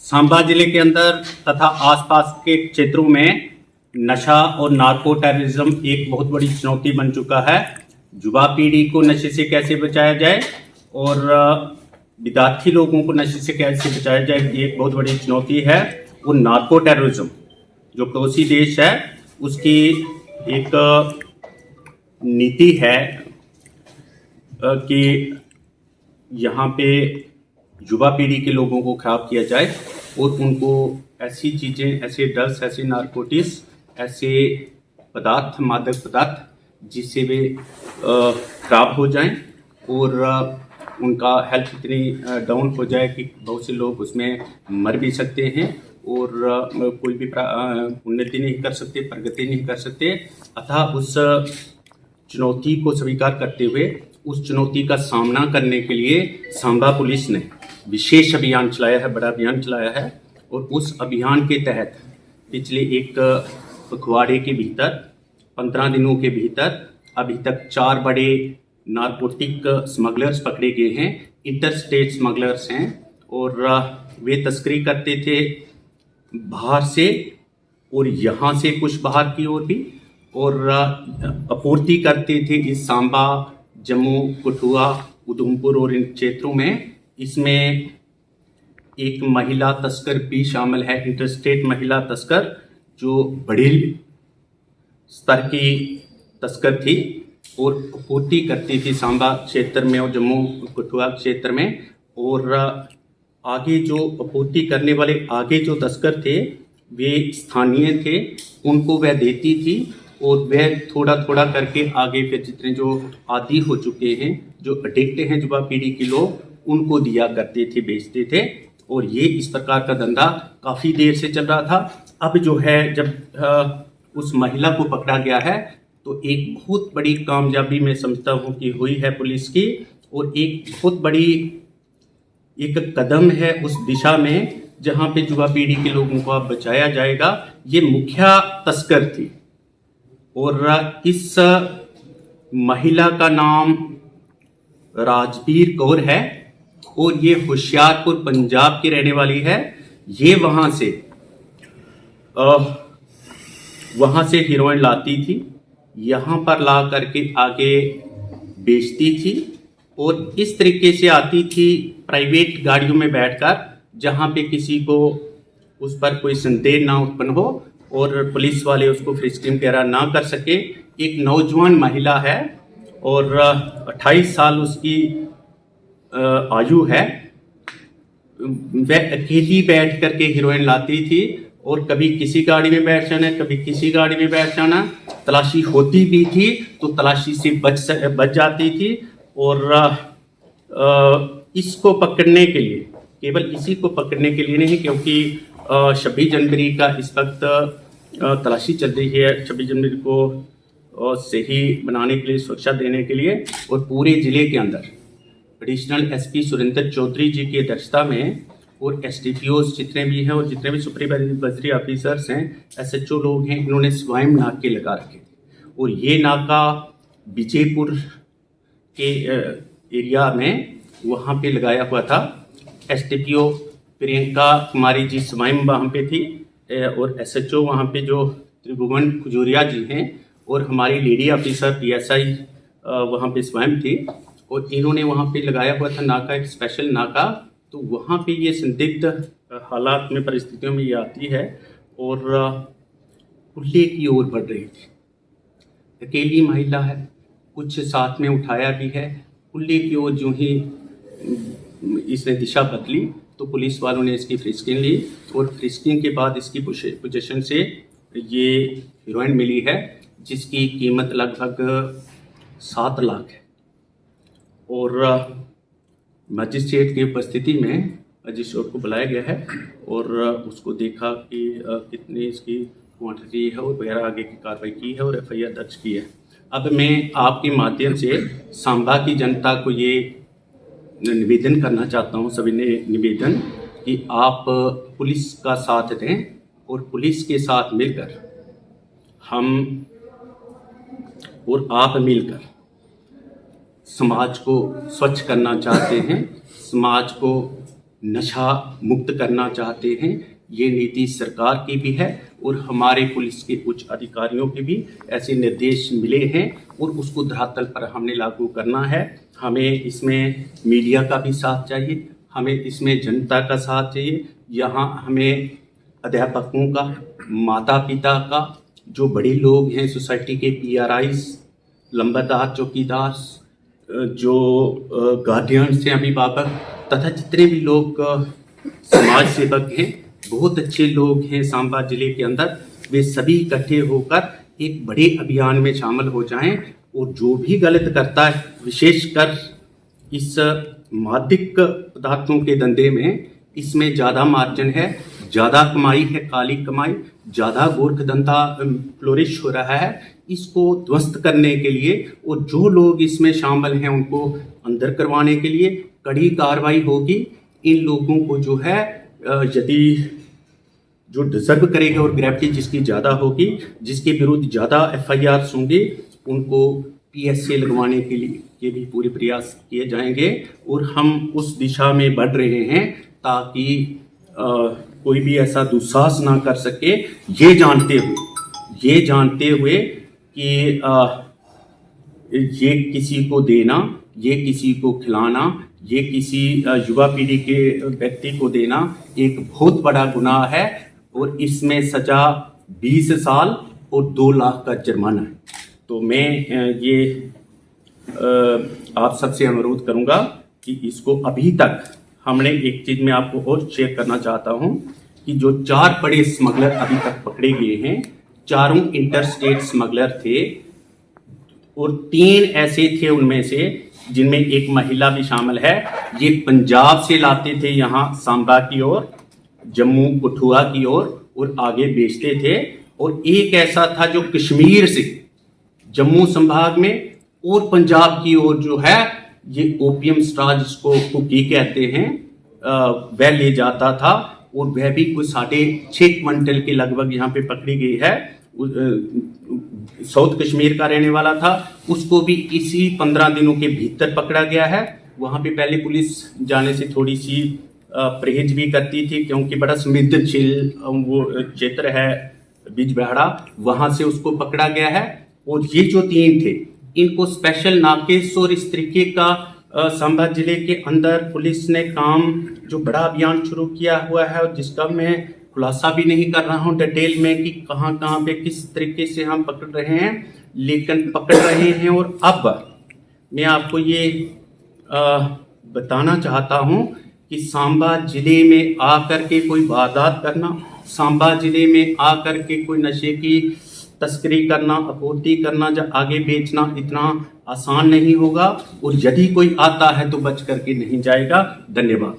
सांबा जिले के अंदर तथा आसपास के क्षेत्रों में नशा और नार्को टेररिज्म एक बहुत बड़ी चुनौती बन चुका है। युवा पीढ़ी को नशे से कैसे बचाया जाए और विद्यार्थी लोगों को नशे से कैसे बचाया जाए, ये एक बहुत बड़ी चुनौती है। और नार्को टेररिज्म जो पड़ोसी देश है उसकी एक नीति है कि यहाँ पे युवा पीढ़ी के लोगों को खराब किया जाए और उनको ऐसी चीज़ें, ऐसे ड्रग्स, ऐसे नारकोटिक्स, ऐसे पदार्थ, मादक पदार्थ जिससे वे खराब हो जाएं और उनका हेल्थ इतनी डाउन हो जाए कि बहुत से लोग उसमें मर भी सकते हैं और कोई भी उन्नति नहीं कर सकते, प्रगति नहीं कर सकते। अतः उस चुनौती को स्वीकार करते हुए उस चुनौती का सामना करने के लिए सांबा पुलिस ने विशेष अभियान चलाया है, बड़ा अभियान चलाया है। और उस अभियान के तहत पिछले एक पखवाड़े के भीतर 15 दिनों के भीतर अभी तक 4 बड़े नारकोटिक स्मगलर्स पकड़े गए हैं। इंटर स्टेट स्मगलर्स हैं और वे तस्करी करते थे बाहर से और यहाँ से कुछ बाहर की ओर भी, और आपूर्ति करते थे इस सांबा, जम्मू, कठुआ, उधमपुर और इन क्षेत्रों में। इसमें एक महिला तस्कर भी शामिल है, इंटरस्टेट महिला तस्कर, जो बड़े स्तर की तस्कर थी और आपूर्ति करती थी सांबा क्षेत्र में और जम्मू कठुआ क्षेत्र में। और आगे जो आपूर्ति करने वाले आगे जो तस्कर थे वे स्थानीय थे, उनको वह देती थी और वह थोड़ा थोड़ा करके आगे फिर जितने जो आदी हो चुके हैं, जो एडिक्ट हैं युवा पीढ़ी के लोग, उनको दिया करते थे, बेचते थे। और ये इस प्रकार का धंधा काफ़ी देर से चल रहा था। अब जो है जब उस महिला को पकड़ा गया है तो एक बहुत बड़ी कामयाबी मैं समझता हूँ कि हुई है पुलिस की, और एक बहुत बड़ी एक कदम है उस दिशा में जहाँ पे युवा पीढ़ी के लोगों को अब बचाया जाएगा। ये मुखिया तस्कर थी और इस महिला का नाम राजबीर कौर है और ये होशियारपुर पंजाब की रहने वाली है। ये वहाँ से हीरोइन लाती थी, यहाँ पर ला करके आगे बेचती थी और इस तरीके से आती थी प्राइवेट गाड़ियों में बैठकर, जहाँ पे किसी को उस पर कोई संदेह ना उत्पन्न हो और पुलिस वाले उसको फ्रिस्किंग वगैरह ना कर सके। एक नौजवान महिला है और 28 साल उसकी आयु है। वह अकेली बैठ करके हीरोइन लाती थी और कभी किसी गाड़ी में बैठ जाना, कभी किसी गाड़ी में बैठ जाना। तलाशी होती भी थी तो तलाशी से बच जाती थी। और इसको पकड़ने के लिए, केवल इसी को पकड़ने के लिए नहीं, क्योंकि 26 जनवरी का इस वक्त तलाशी चल रही है, 26 जनवरी को सही बनाने के लिए, सुरक्षा देने के लिए। और पूरे ज़िले के अंदर एडिशनल एसपी सुरेंद्र चौधरी जी की अध्यक्षता में और एसडीपीओज जितने भी हैं और जितने भी सुपरवाइजरी ऑफिसर्स हैं, एसएचओ लोग हैं, इन्होंने स्वयं नाके लगा रखे। और ये नाका विजयपुर के एरिया में वहाँ पे लगाया हुआ था। एसडीपीओ प्रियंका कुमारी जी स्वयं वहाँ पे थी और एसएचओ वहाँ पे जो त्रिभुवन खजूरिया जी हैं और हमारी लेडी ऑफिसर पीएसआई वहाँ पे स्वयं थी। और इन्होंने वहाँ पे लगाया हुआ था नाका, एक स्पेशल नाका। तो वहाँ पे ये संदिग्ध हालात में, परिस्थितियों में ये आती है और खुले की ओर बढ़ रही थी। अकेली महिला है, कुछ साथ में उठाया भी है। खुले की ओर जो ही इसने दिशा बदली तो पुलिस वालों ने इसकी फ्रिस्किंग ली और फ्रिस्किंग के बाद इसकी पोजीशन से ये हीरोइन मिली है, जिसकी कीमत लगभग 7 लाख है। और मजिस्ट्रेट की उपस्थिति में मजिस्ट्रेट को बुलाया गया है और उसको देखा कि कितनी इसकी क्वांटिटी है और वगैरह आगे की कार्रवाई की है और एफआईआर दर्ज की है। अब मैं आपके माध्यम से सांबा की जनता को ये निवेदन करना चाहता हूँ, सभी ने निवेदन, कि आप पुलिस का साथ दें और पुलिस के साथ मिलकर हम और आप मिलकर समाज को स्वच्छ करना चाहते हैं, समाज को नशा मुक्त करना चाहते हैं। ये नीति सरकार की भी है और हमारे पुलिस के उच्च अधिकारियों के भी ऐसे निर्देश मिले हैं और उसको धरातल पर हमने लागू करना है। हमें इसमें मीडिया का भी साथ चाहिए, हमें इसमें जनता का साथ चाहिए। यहाँ हमें अध्यापकों का, माता पिता का, जो बड़े लोग हैं सोसाइटी के PRIs, लंबरदार, चौकीदार, जो गार्डियंस हैं, अभिभावक तथा जितने भी लोग समाज सेवक हैं, बहुत अच्छे लोग हैं सांबा जिले के अंदर, वे सभी इकट्ठे होकर एक बड़े अभियान में शामिल हो जाएं और जो भी गलत करता है, विशेषकर इस मादक पदार्थों के धंधे में, इसमें ज़्यादा मार्जिन है, ज़्यादा कमाई है, काली कमाई, ज़्यादा गोरख धंधा फ्लोरिश हो रहा है। इसको ध्वस्त करने के लिए और जो लोग इसमें शामिल हैं उनको अंदर करवाने के लिए कड़ी कार्रवाई होगी। इन लोगों को जो है यदि जो डिजर्व करेगा और ग्रेविटी जिसकी ज़्यादा होगी, जिसके विरुद्ध ज़्यादा FIRs होंगे, उनको PSA लगवाने के लिए ये भी पूरे प्रयास किए जाएंगे और हम उस दिशा में बढ़ रहे हैं ताकि कोई भी ऐसा दुस्साहस ना कर सके, ये जानते हुए कि ये किसी को देना, ये किसी को खिलाना, ये किसी युवा पीढ़ी के व्यक्ति को देना एक बहुत बड़ा गुनाह है और इसमें सजा 20 साल और 2 लाख का जुर्माना है। तो मैं ये आप सबसे अनुरोध करूंगा कि इसको, अभी तक हमने एक चीज़ मैं आपको और शेयर करना चाहता हूं कि जो 4 बड़े स्मगलर अभी तक पकड़े गए हैं, चारों इंटरस्टेट स्मगलर थे और 3 ऐसे थे उनमें से जिनमें एक महिला भी शामिल है। ये पंजाब से लाते थे यहाँ सांबा की ओर, जम्मू कठुआ की ओर और आगे बेचते थे। और एक ऐसा था जो कश्मीर से जम्मू संभाग में और पंजाब की ओर जो है ये ओपियम स्टार, जिसको कुकी कहते हैं, वह ले जाता था और वह भी कुछ 6.5 क्विंटल के लगभग यहाँ पे पकड़ी गई है। साउथ कश्मीर का रहने वाला था, उसको भी इसी 15 दिनों के भीतर पकड़ा गया है। वहाँ पे पहले पुलिस जाने से थोड़ी सी परहेज भी करती थी क्योंकि बड़ा संवेदनशील वो क्षेत्र है बिजबेहड़ा, वहाँ से उसको पकड़ा गया है। और ये जो 3 थे इनको स्पेशल नाकेस और इस तरीके का सांबा जिले के अंदर पुलिस ने काम, जो बड़ा अभियान शुरू किया हुआ है और जिसका मैं खुलासा भी नहीं कर रहा हूं डिटेल में कि कहां कहां पे किस तरीके से हम पकड़ रहे हैं, लेकिन पकड़ रहे हैं। और अब मैं आपको ये बताना चाहता हूं कि सांबा जिले में आकर के कोई वारदात करना, सांबा जिले में आकर के कोई नशे की तस्करी करना, आपूर्ति करना या आगे बेचना इतना आसान नहीं होगा और यदि कोई आता है तो बच करके नहीं जाएगा। धन्यवाद।